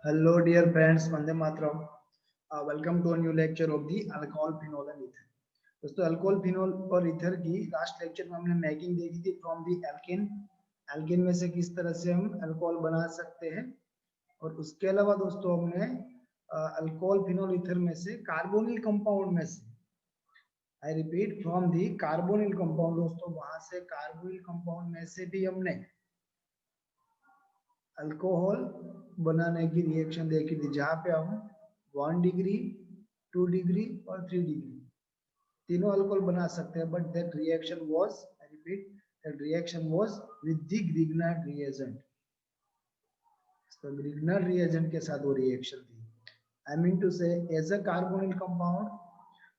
Hello, dear friends. Vande Mataram. Welcome to a new lecture of the alcohol, phenol and ether. दोस्तों alcohol, phenol और ether की last lecture में हमने making देखी थी from the alkene. Alkene में से किस तरह से हम अल्कोहल बना सकते हैं, और उसके अलावा दोस्तों हमने अल्कोहल, फिनोल, ईथर में से कार्बोनिल कंपाउंड में से, I repeat, from the carbonyl compound, दोस्तों वहां से कार्बोनिल कंपाउंड में से भी हमने अल्कोहल बनाने की रिएक्शन देखी थी, जहां पे हम 1 डिग्री, 2 डिग्री और 3 डिग्री तीनों अल्कोहल बना सकते हैं। But that reaction was, I repeat, that reaction was with the Grignard reagent. तो ग्रिग्नार्ड रिएजेंट के साथ वो रिएक्शन थी। आई मीन टू से एज अ कार्बोनिल कंपाउंड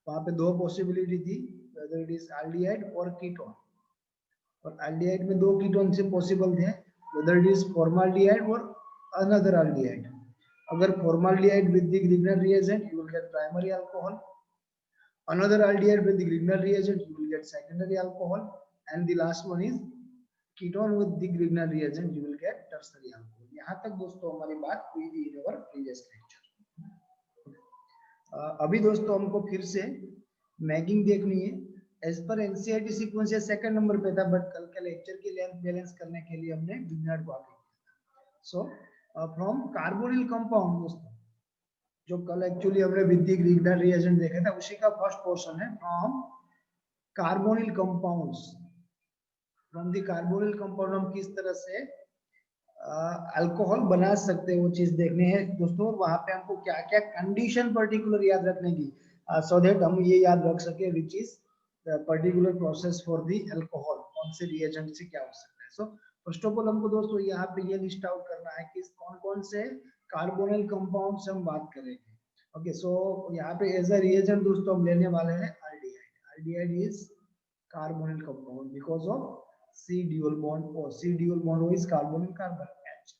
वहां पे दो पॉसिबिलिटी थी, वेदर इट इज एल्डिहाइड और कीटोन। और एल्डिहाइड में दो कीटोन से पॉसिबल थे, whether it is formaldehyde or another aldehyde. अगर formaldehyde with the Grignard reagent, you will get primary alcohol. Another aldehyde with the Grignard reagent, you will get secondary alcohol. And the last one is ketone with the Grignard reagent, you will get tertiary alcohol. यहाँ तक दोस्तों हमारी बात हुई थी in our previous lecture. अभी दोस्तों हमको फिर से मैगिंग देखनी है। एज पर एनसीईआरटी सीक्वेंस ये सेकंड नंबर पे था, बट कल के लेक्चर की लेंथ बैलेंस करने के लिए हमने ग्रिग्नार्ड को आगे किया। सो फ्रॉम कार्बोनिल कंपाउंड, दोस्तों जो कल एक्चुअली हमने विद द ग्रिग्नार्ड रिएजेंट देखा था, उसी का फर्स्ट पोर्शन है from carbonyl compounds. From the carbonyl compound हम किस तरह से अल्कोहल बना सकते हैं वो चीज देखने हैं दोस्तों। वहां पे हमको क्या क्या कंडीशन पर्टिकुलर याद रखने की, सो दैट हम ये याद रख सके which is particular process for the alcohol, कौन से रिएजेंट से क्या हो सकता है। सो फर्स्ट ऑफ ऑल हमको दोस्तों यहाँ पे ये लिस्ट आउट करना है कि कौन कौन से कार्बोनिल कंपाउंड से हम बात करेंगे। ओके, सो यहाँ पे एज अ रिएजेंट दोस्तों हम लेने वाले हैं aldehyde. Aldehyde is carbonyl compound because of C dual bond O. C dual bond O is carbonyl carbon H.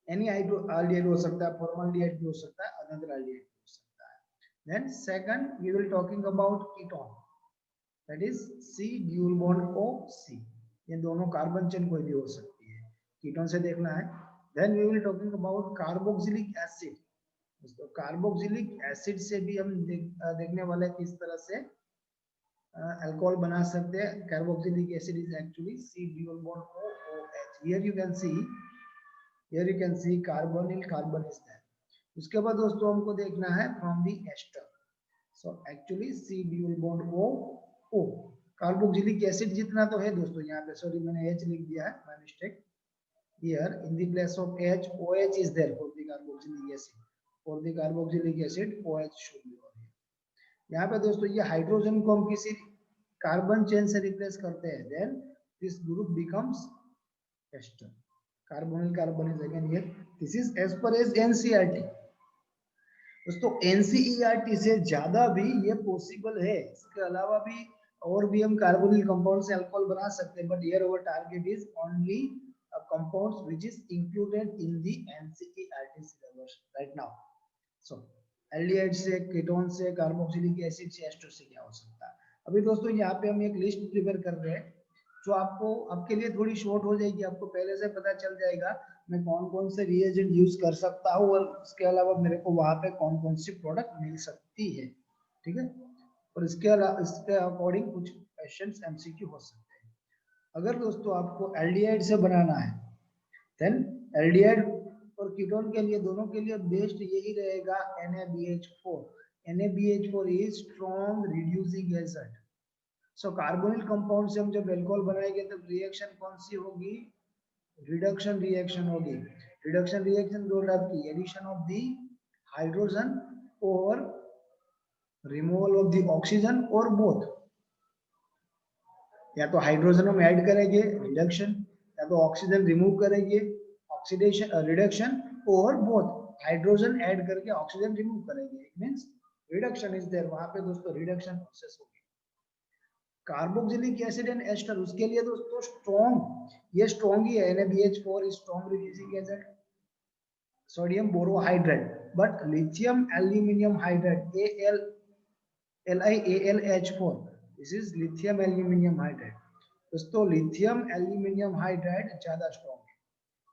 Any aldehyde हो सकता है, formaldehyde भी हो सकता है, another aldehyde भी हो सकता है। Then second we will talking about ketone, that is C dual bond O C. ये दोनों कार्बन चेन कोई भी हो सकती है, कीटोन से देखना है। Then we will talking about carboxylic acid. दोस्तों कार्बोक्सिलिक एसिड से भी हम देखने वाले किस तरह से अल्कोहल बना सकते हैं। Carboxylic acid is actually C dual bond OOH. Here you can see carbonyl carbon is there. उसके बाद दोस्तों हमको देखना है from the ester. So actually C dual bond O carboxylic acid जितना तो है दोस्तों, यहाँ पे सॉरी मैंने H लिख दिया है, my mistake. Here in the place of H, OH is there for the carboxylic acid. For the carboxylic acid, OH should be on here. यहाँ पे दोस्तों ये हाइड्रोजन को हम किसी कार्बन चेन से रिप्लेस करते हैं, then this group becomes ester. Carbonyl carbon is again here. This is as per एज एनसीईआरटी। दोस्तों एनसीईआरटी से ज्यादा भी ये पॉसिबल है, इसके अलावा भी और भी हम कार्बोनिल कंपाउंड से अल्कोहल बना सकते हैं, but here our target is only compounds which is included in the NCERT syllabus right now. So aldehyde से, कीटोन से, कार्बोक्सिलिक एसिड से, एस्टर से क्या हो सकता है। अभी दोस्तों यहाँ पे हम एक लिस्ट प्रिपेयर कर रहे हैं जो आपको आपके लिए थोड़ी शॉर्ट हो जाएगी, आपको पहले से पता चल जाएगा मैं कौन कौन से रिएजेंट यूज कर सकता हूँ, और उसके अलावा मेरे को वहां पे कौन कौन सी प्रोडक्ट मिल सकती है, ठीक है। और इसके अलावा इसके अकॉर्डिंग कुछ क्वेश्चंस एमसीक्यू हो सकते हैं। अगर दोस्तों आपको एल्डिहाइड से बनाना है, देन एल्डिहाइड और कीटोन के लिए, दोनों के लिए बेस्ट यही रहेगा NaBH4. NaBH4 is strong reducing agent. So carbonyl compound से हम जब अल्कोहल बनाएंगे तब रिएक्शन कौन सी होगी, रिडक्शन रिएक्शन होगी। रिडक्शन रिएक्शन दो टाइप की, एडिशन ऑफ दी हाइड्रोजन और रिमूवल ऑफ दी ऑक्सीजन, और बोथ। या तो हाइड्रोजन हम ऐड करेंगे रिडक्शन, या तो ऑक्सीजन रिमूव करेंगे ऑक्सीडेशन रिडक्शन, और बोथ हाइड्रोजन ऐड करके ऑक्सीजन रिमूव करेंगे, it means reduction is there. वहां पे दोस्तों रिडक्शन प्रोसेस होगी। कार्बोक्सिलिक एसिड एंड एस्टर, उसके लिए दोस्तों स्ट्रॉन्ग, ये स्ट्रॉन्ग ही है, NaBH4 is strong reducing agent. Sodium borohydrate, but lithium aluminium hydrate LiAlH4, this is lithium aluminium hydrate. दोस्तों लिथियम एल्यूमिनियम हाइड्रेट ज्यादा स्ट्रॉन्ग है,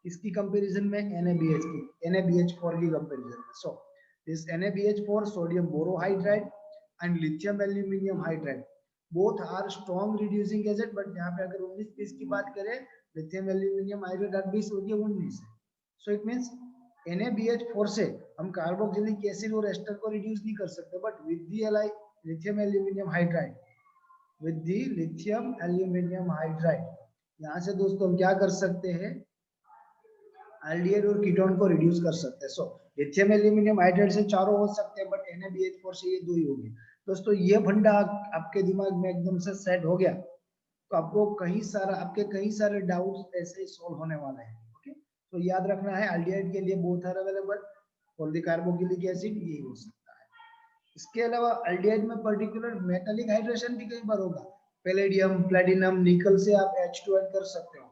किसकी कंपैरिजन में, NaBH की, NaBH4 की कंपैरिजन में. So this NaBH4 sodium borohydride and lithium aluminium hydride both are strong reducing agent. But यहाँ पे अगर 19-20 की बात करें, लिथियम एल्यूमिनियम हाइड्राइड 20 हो गया 19 है. सो इट मींस NaBH4 से हम कार्बोक्सिलिक एसिड और एस्टर को रिड्यूस नहीं कर सकते, but with the lithium aluminium hydride, with the lithium aluminium hydride यहाँ से दोस्तों हम क्या कर सकते हैं, एल्डिहाइड और कीटोन को रिड्यूस कर सकते हैं. सो लिथियम एल्यूमिनियम हाइड्राइड से चारों हो सकते हैं, बट NaBH4 से ये दो ही होंगे. दोस्तों ये भंडा आपके दिमाग में एकदम से सेट हो गया, तो आपको कई सारे डाउट्स ऐसे ही सॉल्व होने वाले हैं. ओके, तो याद रखना है एल्डिहाइड के लिए both are available, for the carboxylic acid यही हो सकता है. इसके अलावा एल्डिहाइड में पर्टिकुलर मेटालिक हाइड्रेशन भी कई बार होगा. पैलेडियम, प्लेटिनम, निकल से आप H2 ऐड कर सकते हो.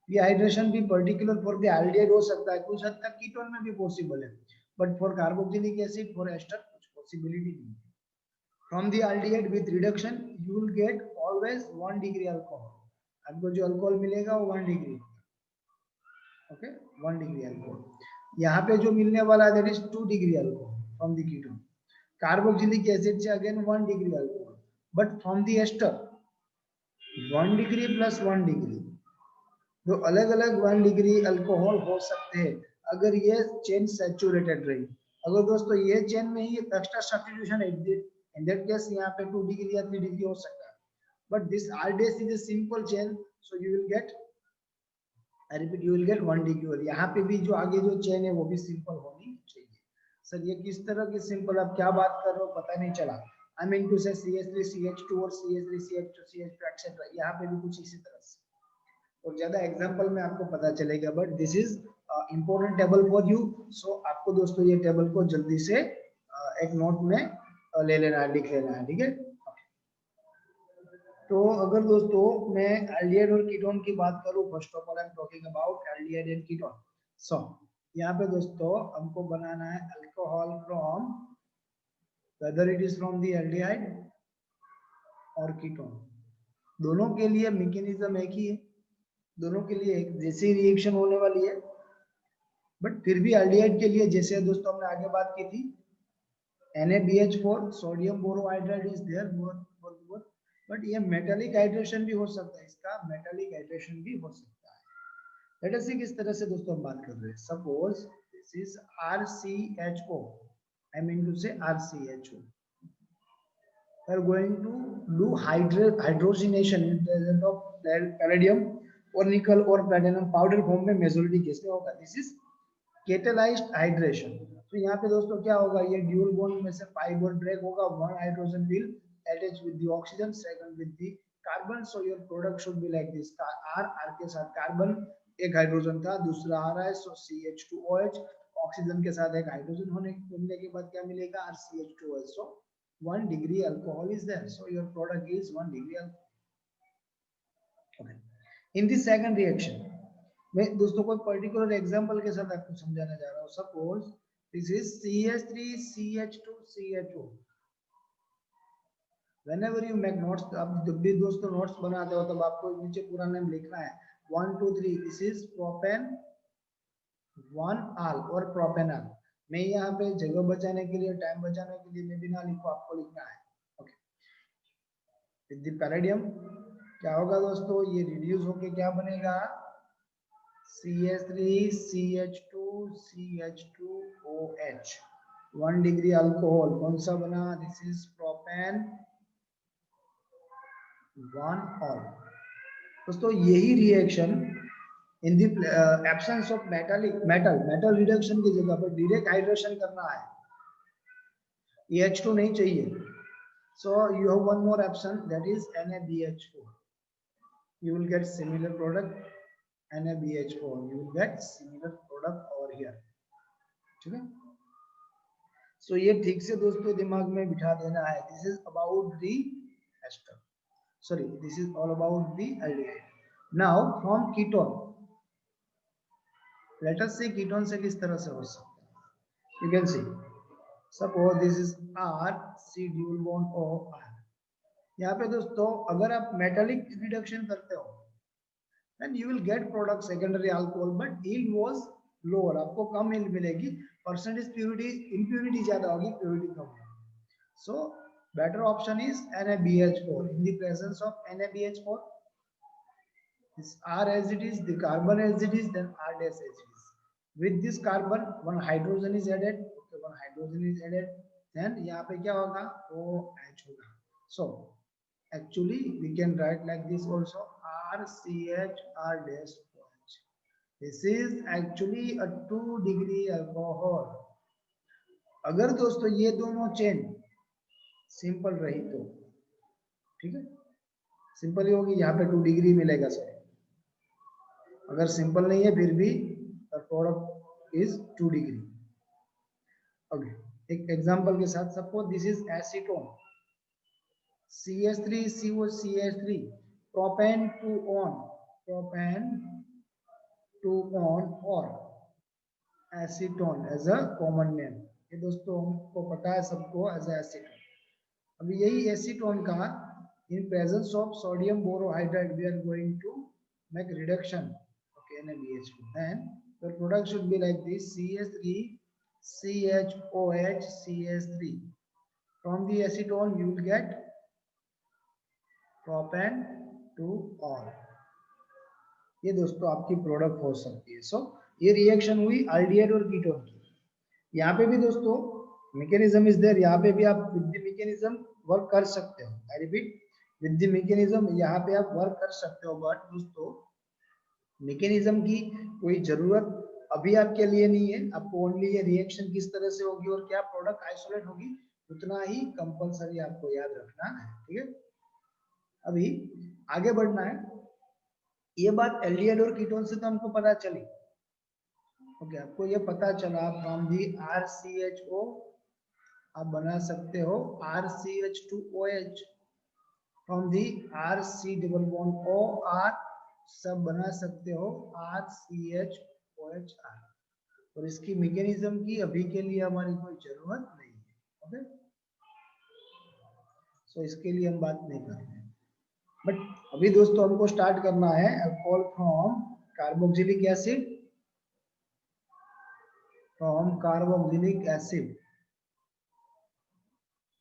ये हाइड्रेशन भी पर्टिकुलर फॉर द एल्डिहाइड हो सकता है, कुछ हद तक कीटोन में भी पॉसिबल है, but for carboxylic acid, for ester कुछ पॉसिबिलिटी नहीं है. From the aldehyde with reduction you will get always 1 degree alcohol. आपको जो अल्कोहल मिलेगा वो 1 डिग्री. Okay, 1 degree alcohol. यहाँ पे जो मिलने वाला है that is 2 degree alcohol from the ketone. Carboxylic acid से again 1 degree alcohol, but from the ester 1 degree plus 1 degree, जो अलग अलग 1 डिग्री अल्कोहल हो सकते हैं अगर ये चेन सैचुरेटेड रही. अगर दोस्तों ये चेन में ही एक्स्ट्रा सब्स्टिट्यूशन है, इन दैट केस यहाँ पे 2 डिग्री या 3 डिग्री हो सकता है, but this RDS is a simple chain, so you will gate, I repeat, you will gate 1 degree. और यहाँ पे भी जो आगे जो चेन है वो भी सिंपल होनी चाहिए. सर ये किस तरह की सिंपल, आप क्या बात कर रहे हो पता नहीं चला. आई मीन टू से CH3CH2 और CH3CH2 एक्सेट्रा, यहाँ पे भी कुछ इसी तरह से, और ज्यादा एग्जांपल में आपको पता चलेगा, but this is important table for you. So आपको दोस्तों ये टेबल को जल्दी से एक नोट में ले लेना है, लिख लेना है. ठीक है, तो अगर दोस्तों मैं एल्डिहाइड और कीटोन की बात करूं, first of all I am talking about aldehyde and ketone. So यहाँ पे दोस्तों हमको बनाना है alcohol from, whether it is from the aldehyde और कीटोन, दोनों के लिए मैकेनिज्म एक ही है, दोनों के लिए एक जैसी रिएक्शन होने वाली है. बट फिर भी एल्डिहाइड के लिए जैसे दोस्तों हमने आगे बात की थी, NaBH4 sodium borohydride is there, but ये मेटालिक हाइड्रेशन भी हो सकता है, इसका मेटालिक हाइड्रेशन भी हो सकता है. लेट अस सी किस तरह से दोस्तों हम बात कर रहे हैं. Suppose this is RCHO, I mean to say RCHO. We are going to do hydrogenation in presence of palladium or nickel or platinum powder form में मेजोरिटी केस में होगा. This is catalyzed hydration. तो यहाँ पे दोस्तों क्या होगा, ये ड्यूल बॉन्ड में से pi बॉन्ड ब्रेक होगा, one hydrogen will attach with the oxygen, second with the carbon. So your product should be like this. R के साथ कार्बन, एक हाइड्रोजन था, दूसरा आ रहा है, so CH2OH, ऑक्सीजन के साथ एक हाइड्रोजन होने के बाद क्या मिलेगा, RCH2OH. So 1 degree alcohol is there, so your product is 1 degree alcohol. Okay. In the second reaction, मैं दोस्तों कोई पर्टिकुलर एग्जांपल के साथ आपको समझाने जा रहा हूँ. Suppose this is CH3CH2CHO. whenever you make notes, आप जब भी दोस्तों नोट्स बनाते हो तब आपको नीचे पूरा नाम लिखना है. 1 2 3, दिस इज प्रोपेन 1 आल और प्रोपेनॉल. मैं यहाँ पे जगह बचाने के लिए, टाइम बचाने के लिए मैं भी ना लिखूं, आपको लिखना है. ओके, विद द पैलेडियम क्या होगा दोस्तों, ये रिड्यूस होके क्या बनेगा, CH3CH2CH2OH. 1 डिग्री अल्कोहल कौन सा बना, दिस इज प्रोपेन 1 ऑल. दोस्तों यही reaction in the absence of metal reduction की जगह पर डायरेक्ट हाइड्रेशन करना है, ये H2 नहीं चाहिए. So you have one more option, that is NaBH4. you will get similar product NaBH4, you will get similar product over here. ठीक है, सो ये ठीक से दोस्तों दिमाग में बिठा देना है. This is about the ester, sorry this is all about the aldehyde. Now from ketone, let us see ketone से किस तरह से हो सकता है. You can see, suppose this is RC dual bond OR. यहाँ पे दोस्तों अगर आप मेटालिक रिडक्शन करते हो then you will get product secondary alcohol, but yield was lower, आपको कम yield मिलेगी, percentage purity impurity ज्यादा होगी, purity कम होगी. So better option is NaBH4. In the presence of NaBH4, this R as it is, the carbon as it is, then R dash as it is. With this carbon, one hydrogen is added. Okay, one hydrogen is added. Then यहाँ पे क्या होगा? OH होगा. So actually we can write like this also, RCH R dash OH. This is actually a 2 degree alcohol. अगर दोस्तों ये दोनों chain simple रही तो ठीक है, सिंपल ही होगी, यहाँ पे 2 डिग्री मिलेगा सर. अगर सिंपल नहीं है फिर भी प्रोडक्ट इज 2 डिग्री. ओके, एक एग्जांपल के साथ, suppose this is acetone, CH3 COCH3, propane two one और acetone as a common name. ये दोस्तों हमको पता है सबको एज एसीटोन. अभी यही एसीटोन का in presence of sodium borohydride we are going to make reduction, okay, NaBH2, then the product should be like this, CH3 CHOH CH3. From the acetone you will get propan to on. ये दोस्तों आपकी product हो सकती है. सो ये reaction हुई aldehyde और ketone की. यहाँ पे भी दोस्तों मैकेनिज्म इज देयर, यहाँ पे भी आप विद द मैकेनिज्म वर्क कर सकते हो. I repeat, with the mechanism यहाँ पे आप वर्क कर सकते हो, बट दोस्तों मैकेनिज्म की कोई जरूरत अभी आपके लिए नहीं है. आपको ओनली ये रिएक्शन किस तरह से होगी और क्या प्रोडक्ट आइसोलेट होगी उतना ही कंपलसरी आपको याद रखना है. ठीक है, अभी आगे बढ़ना है. ये बात एल्डिहाइड और कीटोन से तो हमको पता चली. ओके, आपको ये पता चला फ्रॉम दी RCHO आप बना सकते हो RCH2OH, from the RC double bond OR सब बना सकते हो RCHOHR. और इसकी मैकेनिज्म की अभी के लिए हमारी कोई जरूरत नहीं है. ओके, सो इसके लिए हम बात नहीं कर रहे हैं. बट अभी दोस्तों हमको स्टार्ट करना है alcohol from carboxylic acid, from carboxylic acid.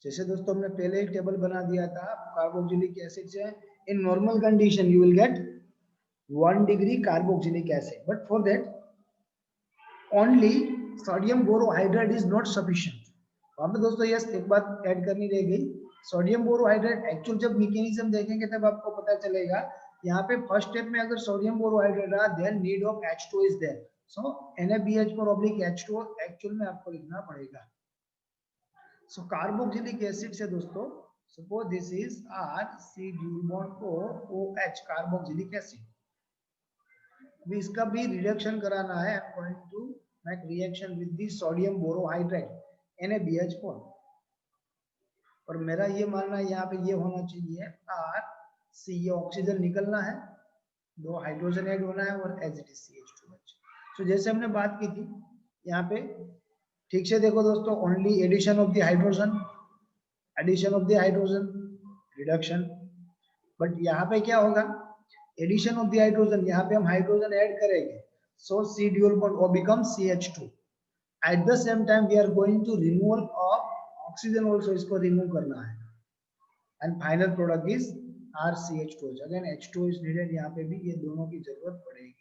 जैसे दोस्तों हमने पहले ही टेबल बना दिया था कार्बोक्सिलिक एसिड से, in normal condition you will gate 1 degree carboxylic acid, but for that only sodium borohydride is not sufficient. वहां पे दोस्तों यस एक बात ऐड करनी रह गई, सोडियम बोरोहाइड्राइड एक्चुअल जब मैकेनिज्म देखेंगे तब आपको पता चलेगा. यहाँ पे फर्स्ट स्टेप में अगर सोडियम बोरोहाइड्राइड रहा then need of H2 is there. So NaBH4/H2 actual में आपको लिखना पड़ेगा. सो कार्बोक्सिलिक एसिड से दोस्तों suppose this is RC double bond OH carboxylic acid. अभी इसका भी रिडक्शन कराना है. I am going to make reaction with the sodium borohydride NaBH4. और मेरा ये मानना है यहाँ पे ये होना चाहिए RC, ये ऑक्सीजन निकलना है, 2 हाइड्रोजन ऐड होना है और एज इट इज CH2H. तो जैसे हमने बात की थी यहाँ पे ठीक से देखो दोस्तों, only addition of the hydrogen, addition of the hydrogen, reduction. But यहाँ पे क्या होगा, एडिशन ऑफ द हाइड्रोजन, यहाँ पे हम हाइड्रोजन ऐड करेंगे, so C dual bond O becomes CH2. At the same time we are going to removal of oxygen also, इसको remove करना है, and final product is RCH2H. Again H2 is needed, यहाँ पे भी ये दोनों की जरूरत पड़ेगी.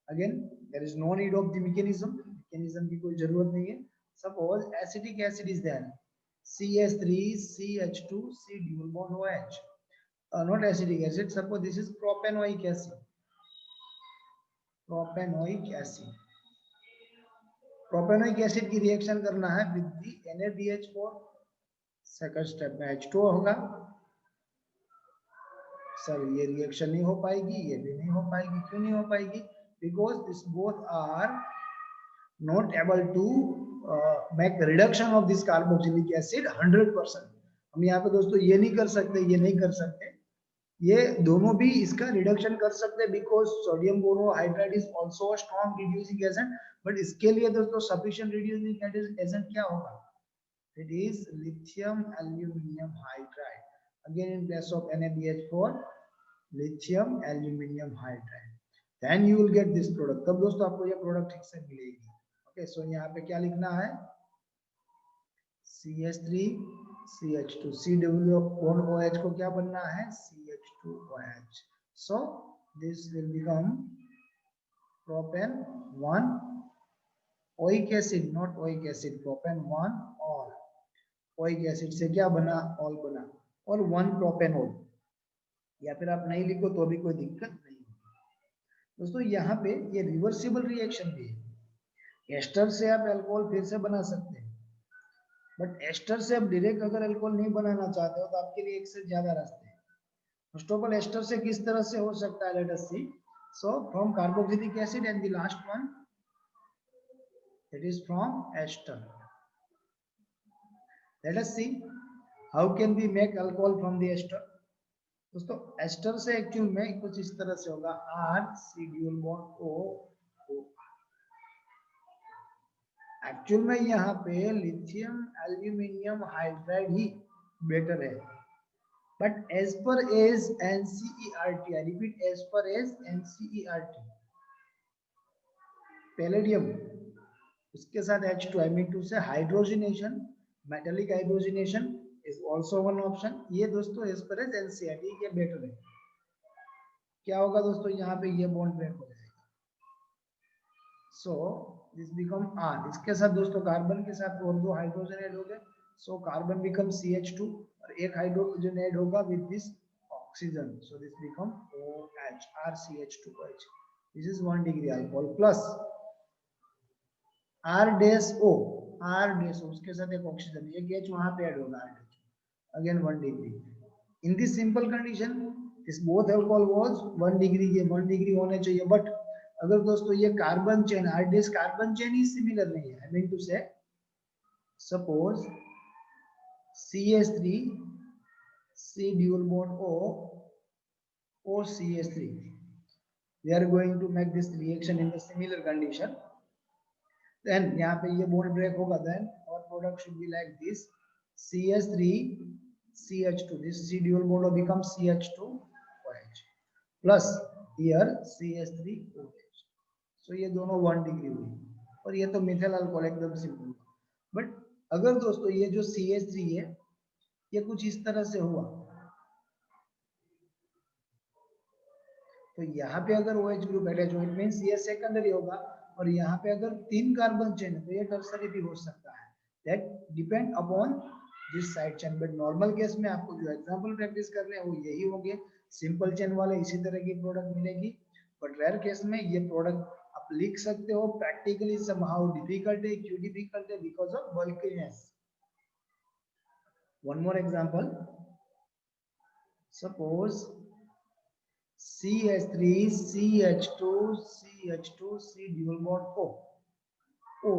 Again there is no need of the mechanism, mechanism की कोई जरूरत नहीं है. Suppose acetic acid is there, CH3 CH2 C dual bond OH. Not acetic acid, suppose this is propanoic acid. Propanoic acid, propanoic acid की reaction करना है with the NaBH4. Second step में H2 होगा. सर ये reaction नहीं हो पाएगी, ये भी नहीं हो पाएगी. क्यों नहीं हो पाएगी? Because this both are not able to make reduction of this carboxylic acid 100%. हम यहाँ पे दोस्तों ये नहीं कर सकते, ये नहीं कर सकते, ये दोनों भी इसका रिडक्शन कर सकते हैं, because sodium borohydride is also a strong reducing agent. But इसके लिए दोस्तों सफिशिएंट रिड्यूसिंग एजेंट क्या होगा? It is lithium aluminium hydride. Again in place of NaBH4 lithium aluminium hydride, then you will get this product. तब दोस्तों आपको ये product ठीक से मिलेगी। ओके, सो यहाँ पे क्या लिखना है, CH3 CH2, CW bond OH को क्या बनना है, CH2OH। So this will become propane 1 oic acid, not oic acid, propane 1 all, oic acid से क्या बना, ऑल बना, और 1 प्रोपेनॉल, या फिर आप नहीं लिखो तो भी कोई दिक्कत नहीं होगी। दोस्तों यहाँ पे ये रिवर्सिबल रिएक्शन भी है, एस्टर से आप अल्कोहल फिर से बना सकते हैं, बट एस्टर से आप डायरेक्ट अगर अल्कोहल नहीं बनाना चाहते हो तो आपके लिए एक से ज्यादा रास्ते हैं। फर्स्ट ऑफ ऑल एस्टर से किस तरह से हो सकता है, let us see. So from carboxylic acid and the last one it is from ester. Let us see how can we make alcohol from the ester। दोस्तों एस्टर से actual में कुछ इस तरह से होगा, R C dual bond O O। Actual में यहाँ पे लिथियम एल्यूमिनियम हाइड्राइड ही बेटर है, but as per as NCERT, I repeat as per as NCERT, palladium उसके साथ H2 I mean to say hydrogenation, metallic hydrogenation is also one option. ये दोस्तों as per as NCERT के better है। क्या होगा दोस्तों, यहाँ पे ये बॉन्ड ब्रेक हो जाएगा, सो दिस बिकम R। इसके साथ दोस्तों कार्बन के साथ और 2 हाइड्रोजन ऐड हो गए, सो कार्बन बिकम CH2 और एक हाइड्रोजन ऐड होगा with this oxygen, so this become OH, RCH2OH। This is 1 degree alcohol plus R dash O, R dash O उसके साथ एक ऑक्सीजन, एक H वहां पे ऐड होगा, R dash, again 1 degree. In this simple condition this both alcohol was 1 degree, ये 1 degree होने चाहिए, बट अगर दोस्तों ये carbon chain, R dash carbon chain ही सिमिलर नहीं है, I mean to say suppose CH3 C dual bond O or CH3, we are going to make this reaction in the similar condition, then यहाँ पे ये bond break होगा, then our product should be like this, CH3 CH2, this C dual bond will become CH2OH plus here CH3OH, so ये दोनों 1 degree हुई, और ये तो मिथाइल अल्कोहल एकदम सिंपल। बट अगर दोस्तों ये जो CH3 है ये कुछ इस तरह से हुआ, तो यहाँ पे अगर OH ग्रुप अटैच हो, इट मींस ये सेकेंडरी होगा, और यहाँ पे अगर 3 कार्बन चेन है तो ये टर्सरी भी हो सकता है, that depend upon this side chain. But normal case में आपको जो एग्जांपल प्रैक्टिस करने हैं वो यही होंगे, सिंपल चेन वाले इसी तरह की प्रोडक्ट मिलेगी, बट रेयर केस में ये प्रोडक्ट आप लिख सकते हो। प्रैक्टिकली समहाउ डिफिकल्ट है, क्यों डिफिकल्ट है, because of bulkiness. One more example, suppose CH3 CH2 CH2 C dual bond O O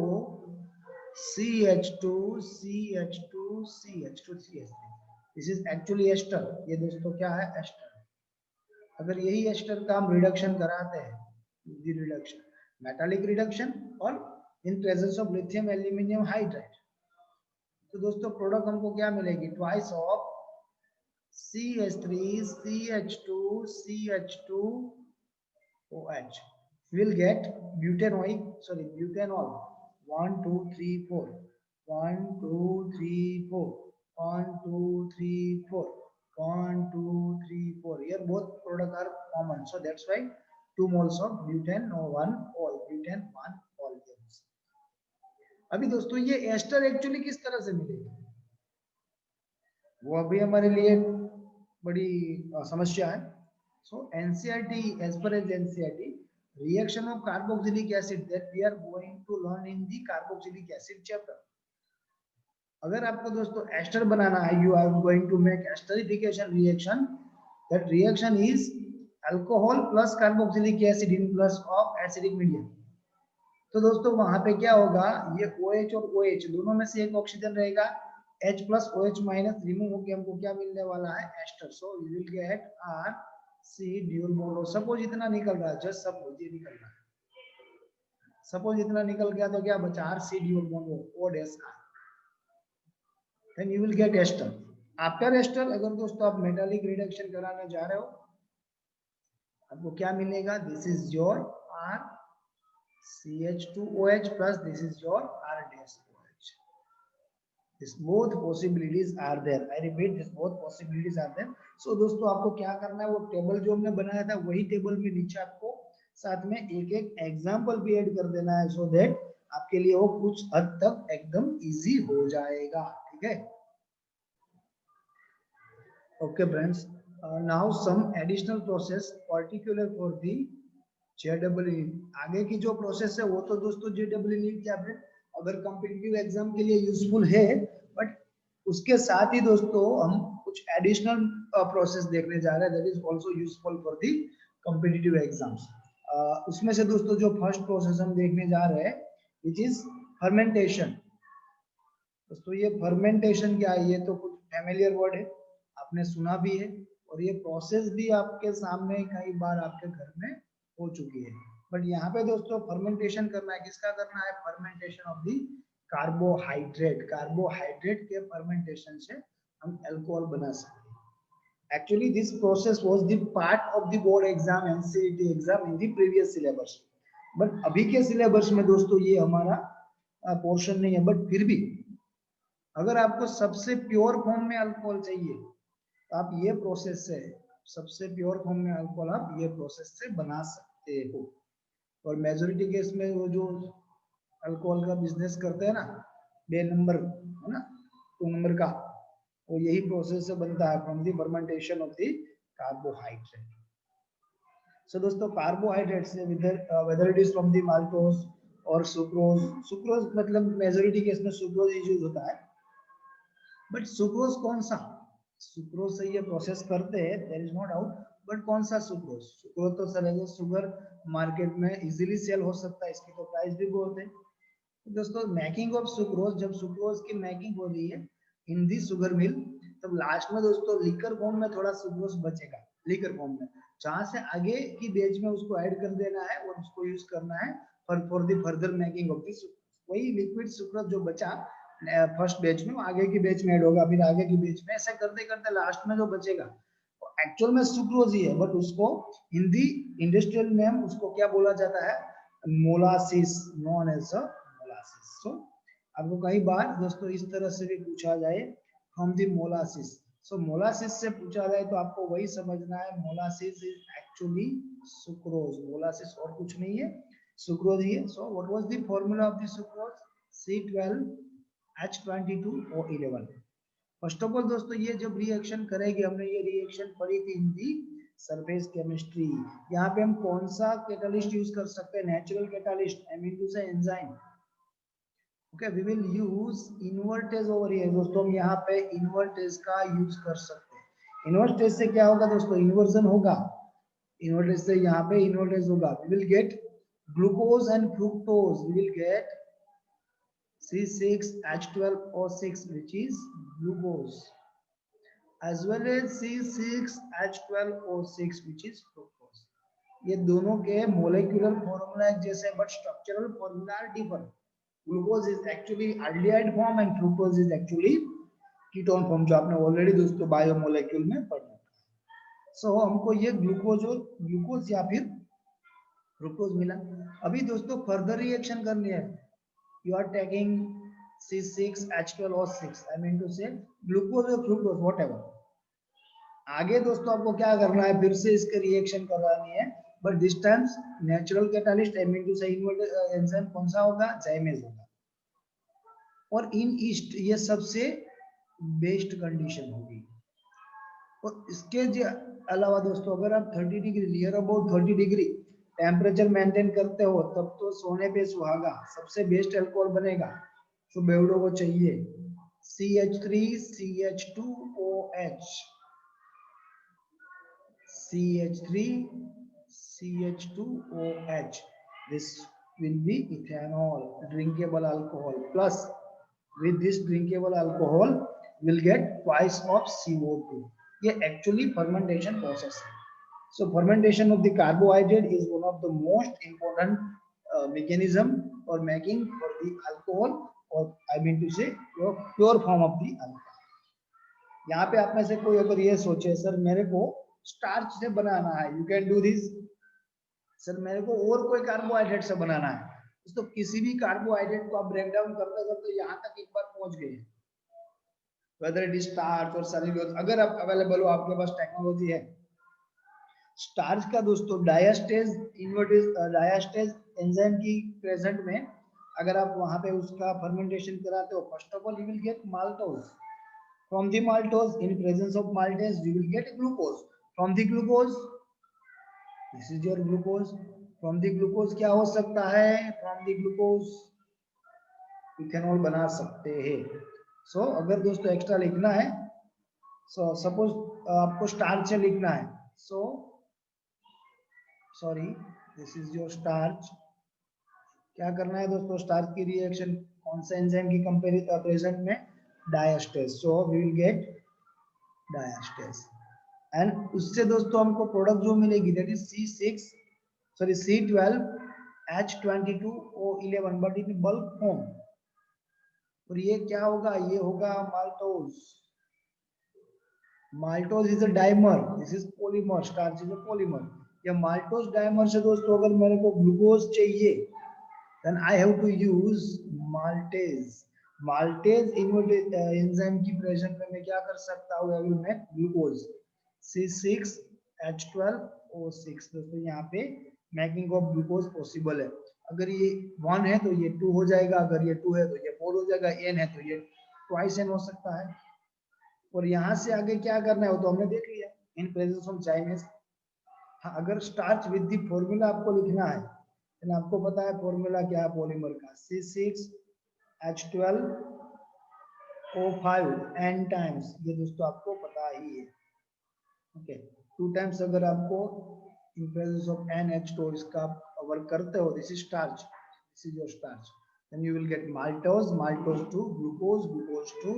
CH2 CH2 CH2 CH3, this is actually ester। ये दोस्तों क्या है, एस्टर। अगर यही एस्टर का हम रिडक्शन कराते हैं, रिडक्शन मेटालिक रिडक्शन और इन presence of lithium aluminium hydride, तो दोस्तों प्रोडक्ट हमको क्या मिलेगी, twice of CH3 CH2 CH2 OH will get butanoic, sorry butanol, 1 2 3 4 1 2 3 4 1 2 3 4 1 2 3 4, here both products are common, so that's why 2 moles of butane, no 1 all butane 1 all games। अभी दोस्तों ये ester actually किस तरह से मिलेगी वो अभी हमारे लिए बड़ी समस्या है। सो NCERT, as per as NCERT, reaction of carboxylic acid that we are going to learn in the carboxylic acid chapter। अगर आपको दोस्तों एस्टर बनाना है, you are going to make esterification reaction, that reaction is alcohol plus carboxylic acid in plus of acidic medium। तो दोस्तों वहां पे क्या होगा, ये OH और OH दोनों में से एक ऑक्सीजन रहेगा, H plus OH minus remove होके हमको क्या मिलने वाला है, ester. So you will get R C dual bond। Suppose इतना निकल रहा है, जस्ट सपोज ये निकल रहा है, सपोज इतना निकल गया तो क्या बचा, R C dual bond O dash R, then you will get ester. After ester अगर दोस्तों आप मेटालिक रिडक्शन कराने जा रहे हो आपको क्या मिलेगा, this is your R CH2OH plus this is your R dash OH. This both possibilities are there. I repeat, this both possibilities are there. So दोस्तों आपको क्या करना है, वो टेबल जो हमने बनाया था वही टेबल में नीचे आपको साथ में एक एक एग्जाम्पल भी ऐड कर देना है, सो दैट आपके लिए वो कुछ हद तक एकदम इजी हो जाएगा, ठीक है। Okay friends, now some additional process particular for the JEE। आगे की जो प्रोसेस है वो तो दोस्तों JEE नीट या फिर अगर कॉम्पिटिटिव एग्जाम के लिए यूजफुल है, बट उसके साथ ही दोस्तों हम कुछ एडिशनल प्रोसेस देखने जा रहे हैं that is also useful for the competitive exams. उसमें से दोस्तों जो फर्स्ट प्रोसेस हम देखने जा रहे हैं विच इज फर्मेंटेशन। दोस्तों ये फर्मेंटेशन क्या है, ये तो कुछ फैमिलियर वर्ड है, आपने सुना भी है और ये प्रोसेस भी आपके सामने कई बार आपके घर में हो चुकी है। बट यहाँ पे दोस्तों फर्मेंटेशन करना है, किसका करना है, fermentation of the carbohydrate. Carbohydrate के फर्मेंटेशन से हम अल्कोहल बना सकते हैं। Actually this process was the part of the board exam NCET exam in the previous syllabus, but अभी के सिलेबस में दोस्तों ये हमारा पोर्शन नहीं है। बट फिर भी अगर आपको सबसे प्योर फॉर्म में अल्कोहल चाहिए तो आप ये प्रोसेस से, सबसे प्योर फॉर्म में अल्कोहल आप ये प्रोसेस से बना सकते हो। और मेजोरिटी केस में वो जो अल्कोहल का बिजनेस करते हैं ना, 2 नंबर है ना, 2 नंबर का, वो यही प्रोसेस से बनता है, from the fermentation of the carbohydrate. So दोस्तों कार्बोहाइड्रेट से whether it is from the maltose और सुक्रोज, सुक्रोज मतलब मेजोरिटी केस में सुक्रोज यूज होता है। बट सुक्रोज कौन सा, सुक्रोज से ये प्रोसेस करते हैं, there is no doubt, but कौन सा सुक्रोज, सुक्रोज तो सर एज शुगर मार्केट में इजीली सेल हो सकता है, इसकी तो प्राइस भी बहुत है। तो दोस्तों मेकिंग ऑफ सुक्रोज, जब सुक्रोज की मेकिंग हो रही है इन दी शुगर मिल, तब लास्ट में दोस्तों लिकर फॉर्म में थोड़ा सुक्रोज बचेगा, लिकर फॉर्म में, जहां से आगे की बेच में उसको ऐड कर देना है और उसको यूज करना है for the further making of the sucrose. वही लिक्विड सुक्रोज जो बचा फर्स्ट बैच में आगे की बैच में ऐड होगा, फिर आगे की बैच में, ऐसा करते करते लास्ट में जो बचेगा एक्चुअल में सुक्रोज ही है, बट उसको हिंदी इंडस्ट्रियल नेम उसको क्या बोला जाता है, molasses, known as a molasses. So आपको कई बार दोस्तों इस तरह से भी पूछा जाए from the molasses, so molasses से पूछा जाए तो आपको वही समझना है, molasses is actually sucrose, molasses और कुछ नहीं है, सुक्रोज ही है। So what was the formula of the sucrose, C12H22O11। First of all दोस्तों ये जब रिएक्शन करेगी, हमने ये रिएक्शन पढ़ी थी इन दी सरफेस केमिस्ट्री, यहाँ पे हम कौन सा कैटालिस्ट यूज कर सकते हैं, natural catalyst, I mean to say enzyme. Okay, we will use invertase over here. दोस्तों हम यहाँ पे इन्वर्टेज का यूज कर सकते हैं। इन्वर्टेज से क्या होगा दोस्तों, इन्वर्जन होगा, इन्वर्टेज से यहाँ पे इन्वर्टेज होगा, we will get glucose and fructose, we will get C6H12O6 which is glucose, as well as C6H12O6 which is fructose। ये दोनों के मोलेक्युलर फॉर्मूला एक जैसे, but structural formula are different. Glucose is actually aldehyde form and fructose is actually ketone form, जो आपने already दोस्तों biomolecule में पढ़ा। सो हमको ये ग्लूकोज या फिर फ्रुक्टोज मिला। अभी दोस्तों फर्दर रिएक्शन करनी है, you are taking C6H12O6, I mean to say glucose or fructose whatever। आगे दोस्तों आपको क्या करना है, फिर से इसके रिएक्शन करवानी है, but this time natural catalyst, I mean to say inverted enzyme कौन सा होगा, जाइमेज होगा। और इन ईस्ट ये सबसे बेस्ट कंडीशन होगी। और इसके अलावा दोस्तों अगर आप 30 degree near about 30 degree temperature maintain करते हो, तब तो सोने पे सुहागा, सबसे बेस्ट अल्कोहल बनेगा। तो बेवड़ो को चाहिए CH3CH2OH, CH3CH2OH, this will be ethanol, drinkable alcohol, plus with this drinkable alcohol will get twice of CO2। ये actually fermentation process है। So fermentation of the carbohydrate is one of the most important mechanism for making for the alcohol, or I mean to say pure form of the alcohol। यहाँ पे आप में से कोई अगर ये सोचे सर मेरे को स्टार्च से बनाना है, you can do this. Sir मेरे को और कोई कार्बोहाइड्रेट से बनाना है, तो किसी भी कार्बोहाइड्रेट को आप ब्रेक डाउन करते करते यहाँ तक एक बार पहुंच गए, वेदर इट इज स्टार्च और सेल्यूलोज, अगर आप अवेलेबल हो, आपके पास टेक्नोलॉजी है। स्टार्च का दोस्तों डायस्टेज इन्वर्टेज डायस्टेज एंजाइम की प्रेजेंट में अगर आप वहां पे उसका फर्मेंटेशन कराते हो, first of all you will get maltose, from the maltose in presence of maltase you will get glucose, from the glucose this is your glucose, from the glucose क्या हो सकता है, फ्रॉम द ग्लूकोज इथेनॉल बना सकते हैं। सो अगर दोस्तों extra लिखना है, सपोज आपको स्टार्च से लिखना है, so sorry this is your starch, क्या करना है दोस्तों, स्टार्च की रिएक्शन कौन सा एंजाइम की कंपेरिजन प्रेजेंट में, diastase, so we will get diastase, and उससे दोस्तों हमको प्रोडक्ट जो मिलेगी that is C12H22O11 but in bulk form, और ये क्या होगा, ये होगा maltose, maltose is a dimer, this is polymer, starch is a polymer, या माल्टोज डाइमर से दोस्तों अगर मेरे को ग्लूकोज चाहिए then I have to use maltase, maltase enzyme की प्रेजेंट में मैं क्या कर सकता हूँ, I will make glucose C6H12O6, दोस्तों यहाँ पे मेकिंग ऑफ ग्लूकोज पॉसिबल है, अगर ये 1 है तो ये 2 हो जाएगा, अगर ये 2 है तो ये 4 हो जाएगा, n है तो ये ट्वाइस n हो सकता है, और यहाँ से आगे क्या करना है वो तो हमने देख लिया, इन प्रेजेंस ऑफ चाइनीज। हाँ, अगर स्टार्च विद द फॉर्मूला आपको लिखना है, आपको पता है फॉर्मूला क्या है पॉलीमर का, C6H12O5 n टाइम्स, ये दोस्तों आपको पता ही है, ओके, 2 टाइम्स अगर आपको इन प्रेजेंस ऑफ NH2 इसका वर्क करते हो, this is starch, this is your starch, then you will get maltose, maltose to glucose, glucose to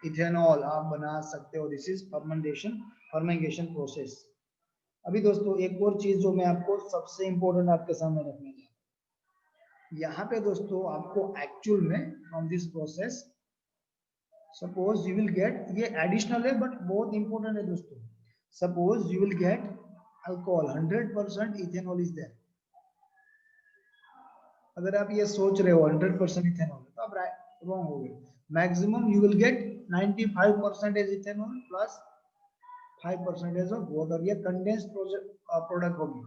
ethanol आप बना सकते हो, दिस इज फर्मेंटेशन प्रोसेस। अभी दोस्तों एक और चीज जो मैं आपको सबसे इंपॉर्टेंट आपके सामने रखने जा, यहाँ पे दोस्तों आपको एक्चुअल में from this process suppose you will get, ये एडिशनल है बट बहुत इंपॉर्टेंट है दोस्तों, suppose you will get alcohol 100% ethanol is there, अगर आप ये सोच रहे हो 100% इथेनॉल तो आप रॉन्ग हो गए, maximum you will gate 95% ethanol plus 5% of water, ये कंडेंस्ड प्रोडक्ट होगी,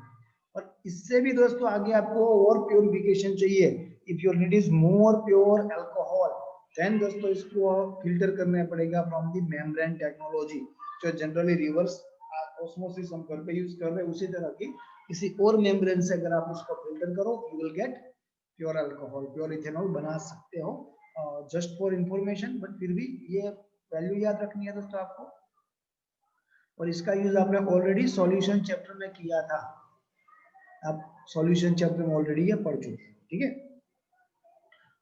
और इससे भी दोस्तों आगे आपको और प्योरिफिकेशन चाहिए, if your need is more pure alcohol then दोस्तों इसको फिल्टर करना पड़ेगा फ्रॉम द मेम्ब्रेन टेक्नोलॉजी, जो जनरली रिवर्स ऑस्मोसिस हम घर पे यूज कर रहे हैं, उसी तरह की किसी और मेम्ब्रेन से अगर आप उसको फिल्टर करो you will get pure alcohol, pure ethanol बना सकते हो, जस्ट फॉर इंफॉर्मेशन, बट फिर भी ये वैल्यू याद रखनी है दोस्तों आपको, और इसका यूज आपने ऑलरेडी सॉल्यूशन चैप्टर में किया था, आप सॉल्यूशन चैप्टर में ऑलरेडी ये पढ़ चुके हैं, ठीक है।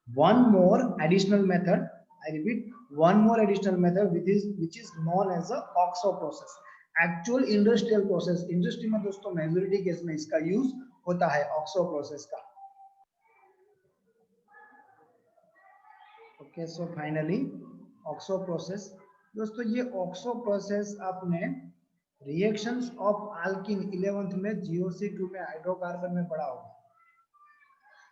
One more additional method, I repeat, one more additional method which is known as a oxo process, actual industrial process, industry में दोस्तों मेजॉरिटी केस में इसका यूज होता है ऑक्सो प्रोसेस का, okay. So finally oxo process दोस्तों, ये oxo process आपने रिएक्शंस ऑफ अल्कीन 11th में GOC2 में हाइड्रोकार्बन में पढ़ा होगा,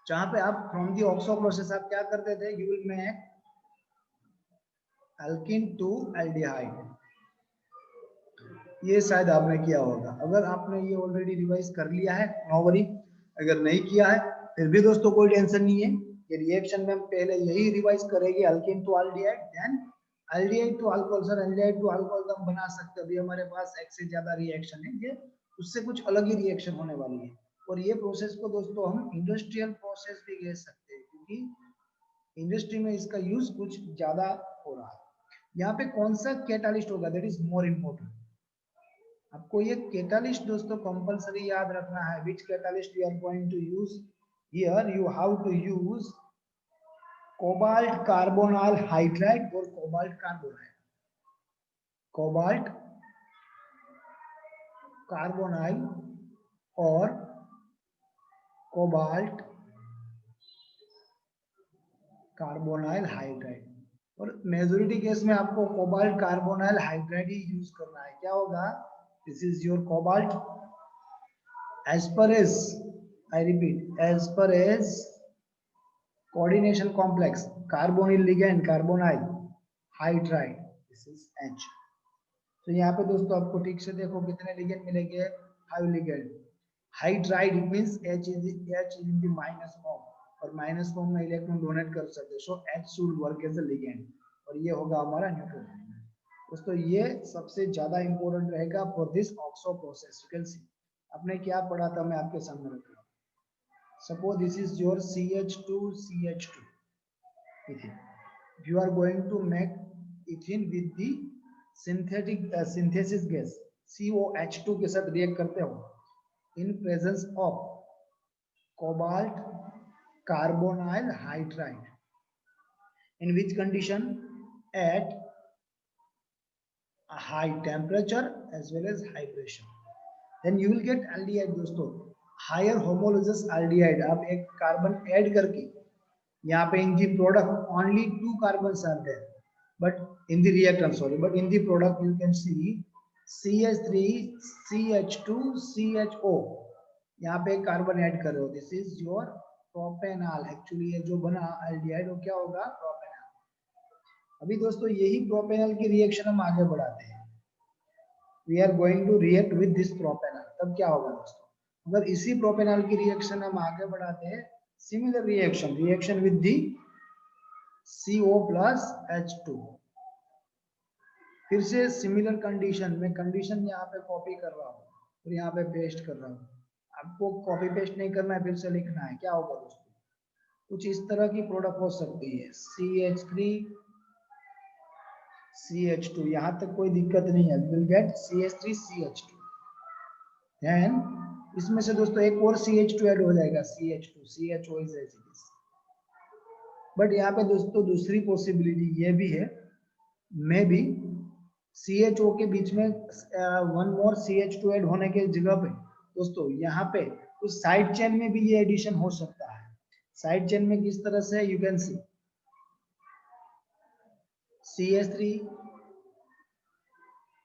जहां पे आप फ्रॉम दी ऑक्सो प्रोसेस आप क्या करते थे, you will make alkene to aldehyde, ये शायद आपने किया होगा, अगर आपने ये ऑलरेडी रिवाइज कर लिया है नो वरी, अगर नहीं किया है फिर भी दोस्तों कोई टेंशन नहीं है, ये रिएक्शन में हम पहले यही रिवाइज करेंगे, alkene to aldehyde then aldehyde to alcohol, sir aldehyde to alcohol तो हम बना सकते हैं, अभी हमारे पास एक से ज्यादा रिएक्शन है, ये उससे कुछ अलग ही रिएक्शन होने वाली है, और ये प्रोसेस को दोस्तों हम इंडस्ट्रियल प्रोसेस भी कह सकते हैं, क्योंकि इंडस्ट्री में इसका यूज कुछ ज्यादा हो रहा है। यहाँ पे कौन सा कैटालिस्ट होगा, दैट इज मोर इम्पोर्टेंट, आपको ये कैटालिस्ट दोस्तों कंपलसरी याद रखना है, which catalyst you are going to use here, you how to use cobalt carbonyl hydride और कोबाल्ट कार्बोनाइल, कोबाल्ट कार्बोनाइल और कोबाल्ट कार्बोनाइल हाइड्राइड, और मेजॉरिटी केस में आपको कोबाल्ट कार्बोनाइल हाइड्राइड ही यूज करना है, क्या होगा This is your cobalt. As per as, I repeat, as per as coordination complex, carbonyl ligand, carbonyl hydride, this is H. तो यहाँ पे दोस्तों आपको ठीक से देखो कितने लिगेंड मिलेंगे, 5 ligand. Hydride it means H is in the minus form, और माइनस फॉर्म में इलेक्ट्रॉन डोनेट कर सकते हैं. सो H should work as a ligand, और ये होगा हमारा न्यूट्रल. दोस्तों ये सबसे ज्यादा इंपॉर्टेंट रहेगा for this oxo process. You can सी आपने क्या पढ़ा था, मैं आपके सामने रख रहा हूँ. Suppose this is your CH2CH2 ethene. You are going to make ethene with the synthetic synthesis gas COH2 के साथ रिएक्ट करते हो in presence of cobalt carbonyl hydride. In which condition? At a high temperature as well as high pressure. Then you will get aldehyde दोस्तों, higher homologous aldehyde. आप एक carbon add करके यहाँ पे in the product only 2 carbons are there, but in the reactant, sorry, but in the product you can see CH3 CH2 CHO. यहाँ पे carbon add कर रहे हो. This is your propanol. Actually ये जो बना एल्डिहाइड वो क्या होगा, प्रोपेनॉल. अभी दोस्तों यही प्रोपेनॉल की रिएक्शन हम आगे बढ़ाते हैं. We are going to react with this propanol. तब क्या होगा दोस्तों, अगर इसी प्रोपेनॉल की रिएक्शन हम आगे बढ़ाते हैं, similar reaction with the CO plus H2. फिर से सिमिलर कंडीशन में, कंडीशन यहाँ पे कॉपी कर रहा हूँ और यहाँ पे पेस्ट कर रहा हूँ. आपको कॉपी पेस्ट नहीं करना है, फिर से लिखना है. क्या होगा दोस्तों, कुछ इस तरह की प्रोडक्ट हो सकती है. CH3 CH2, यहाँ तक कोई दिक्कत नहीं है. Will get CH3 CH2. Then इसमें से दोस्तों एक और CH2 ऐड हो जाएगा, CH2 CHO is as it is. But यहाँ पे दोस्तों दूसरी पॉसिबिलिटी ये भी है, मे बी CHO के बीच में वन मोर CH2 ऐड होने के जगह पे दोस्तों यहाँ पे तो साइड चेन में भी ये एडिशन हो सकता है. साइड चेन में किस तरह से, you can C CH3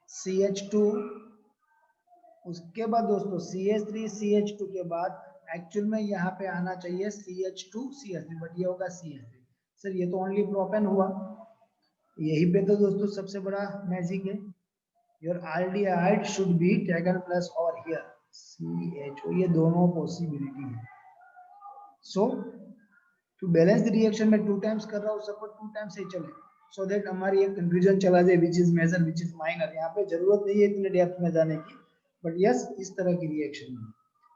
CH2, उसके बाद दोस्तों CH3 CH2 के बाद एक्चुअल में यहाँ पे आना चाहिए CH2 CH3, बट ये होगा CH3. सर ये तो ओनली प्रोपेन हुआ. यही पे तो दोस्तों सबसे बड़ा मैजिक है. Your aldehyde should be taken plus और हियर CHO. ये दोनों पॉसिबिलिटी है. सो टू बैलेंस द रिएक्शन में 2 टाइम्स कर रहा हूँ, सपोज 2 टाइम्स ही चले, सो दैट हमारी एक कंफ्यूजन चला जाए which is major which is minor. यहाँ पे जरूरत नहीं है इतने डेप्थ में जाने की, बट यस इस तरह की रिएक्शन है.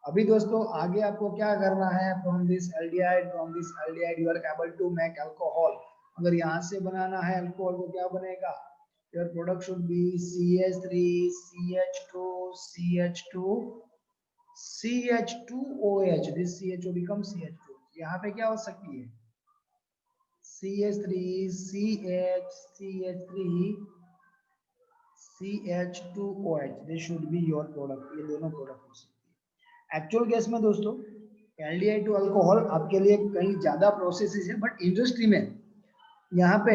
अभी दोस्तों आगे आपको क्या करना है, from this aldehyde you are able to make alcohol. अगर यहाँ से बनाना है अल्कोहल तो क्या बनेगा, your product should be CH3 CH2 CH2 CH2OH. This CHO becomes CH2. यहाँ पे क्या हो सकती है, CH3 CH CH3 CH2OH. This should be your product. ये दोनों प्रोडक्ट हो सकती है. एक्चुअल केस में दोस्तों एल्डिहाइड टू अल्कोहल आपके लिए कहीं ज्यादा प्रोसेसेस है, बट इंडस्ट्री में यहाँ पे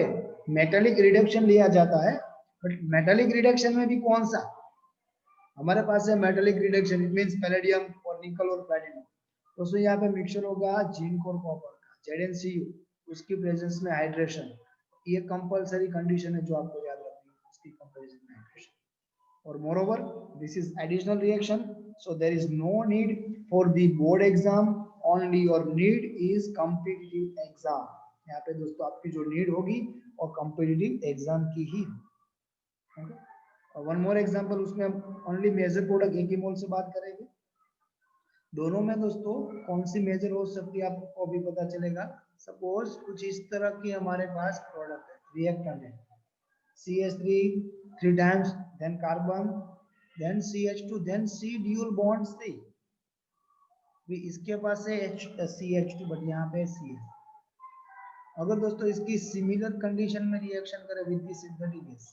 मेटालिक रिडक्शन लिया जाता है. बट मेटालिक रिडक्शन में भी कौन सा हमारे पास है metallic reduction, it means palladium और निकल और प्लैटिनम. तो उसमें यहाँ पे मिक्सचर होगा जिंक और कॉपर का, ZnCu, उसकी प्रेजेंस में हाइड्रेशन. ये कंपलसरी कंडीशन है जो आपको याद रखनी है, उसकी कंपैरिजन में हाइड्रेशन. और moreover this is additional reaction, so there is no need for the board exam, only your need is competitive exam. यहाँ पे दोस्तों आपकी जो नीड होगी और कॉम्पिटिटिव एग्जाम की ही. वन मोर एग्जांपल, उसमें हम ओनली मेजर प्रोडक्ट एक ही मोल से बात करेंगे. दोनों में दोस्तों कौन सी मेजर हो सकती है आपको अभी पता चलेगा. सपोज कुछ इस तरह की हमारे पास प्रोडक्ट है, रिएक्टेंट है, CH3 3 times, then carbon, then CH2, then C dual bond C. इसके पास है CH2, बट यहाँ पे C है. अगर दोस्तों इसकी सिमिलर कंडीशन में रिएक्शन करें विद द सिंथेटिक गैस,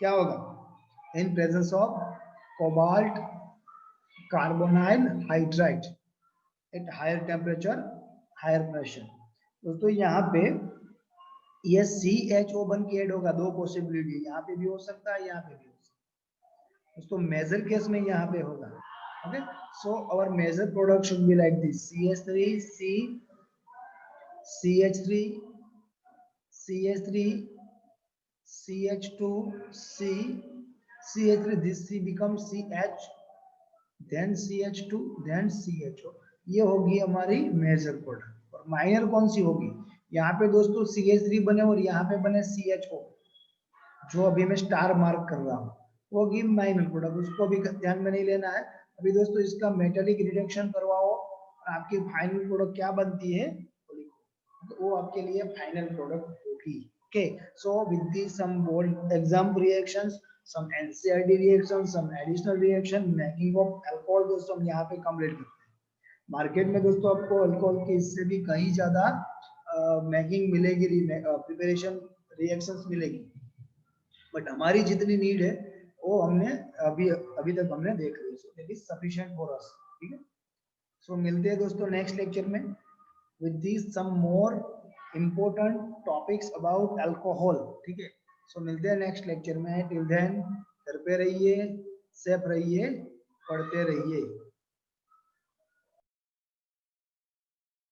क्या होगा, in presence of cobalt carbonyl hydride at higher temperature higher pressure. दोस्तों यहाँ पे ये CHO बन के ऐड होगा. 2 पॉसिबिलिटी, यहाँ पे भी हो सकता है, यहाँ पे भी हो सकता दोस्तों मेजर केस में यहाँ पे होगा। Okay, so our major product should be like this, CH3 C CH3 CH3 CH2 C CH3, this C becomes CH, then CH2, then CHO। ये होगी हमारी मेजर प्रोडक्ट। और माइनर कौन सी होगी? यहाँ पे दोस्तों CH3 बने और यहाँ पे बने CHO, जो अभी मैं स्टार मार्क कर रहा हूँ, वो होगी माइनर प्रोडक्ट, उसको भी ध्यान में नहीं लेना है। अभी दोस्तों इसका मेटेलिक रिडक्शन करवाओ और आपकी फाइनल प्रोडक्ट क्या बनती है वो लिखो, तो वो आपके लिए फाइनल प्रोडक्ट होगी। Okay, so with this some bold example reactions, some NCERT reaction, some additional reaction, making of alcohol दोस्तों हम यहाँ पे कंप्लीट करते हैं। मार्केट में दोस्तों आपको अल्कोहल की इससे भी कहीं ज्यादा मेकिंग मिलेगी, प्रिपरेशन रिएक्शंस मिलेगी, बट हमारी जितनी नीड है वो हमने अभी तक हमने देख ली, so that is sufficient for us. ठीक है, सो मिलते हैं दोस्तों नेक्स्ट लेक्चर में with this some more important topics about alcohol. ठीक है, सो मिलते हैं नेक्स्ट लेक्चर में। टिल देन घर पे रहिए, सेफ रहिए, पढ़ते रहिए।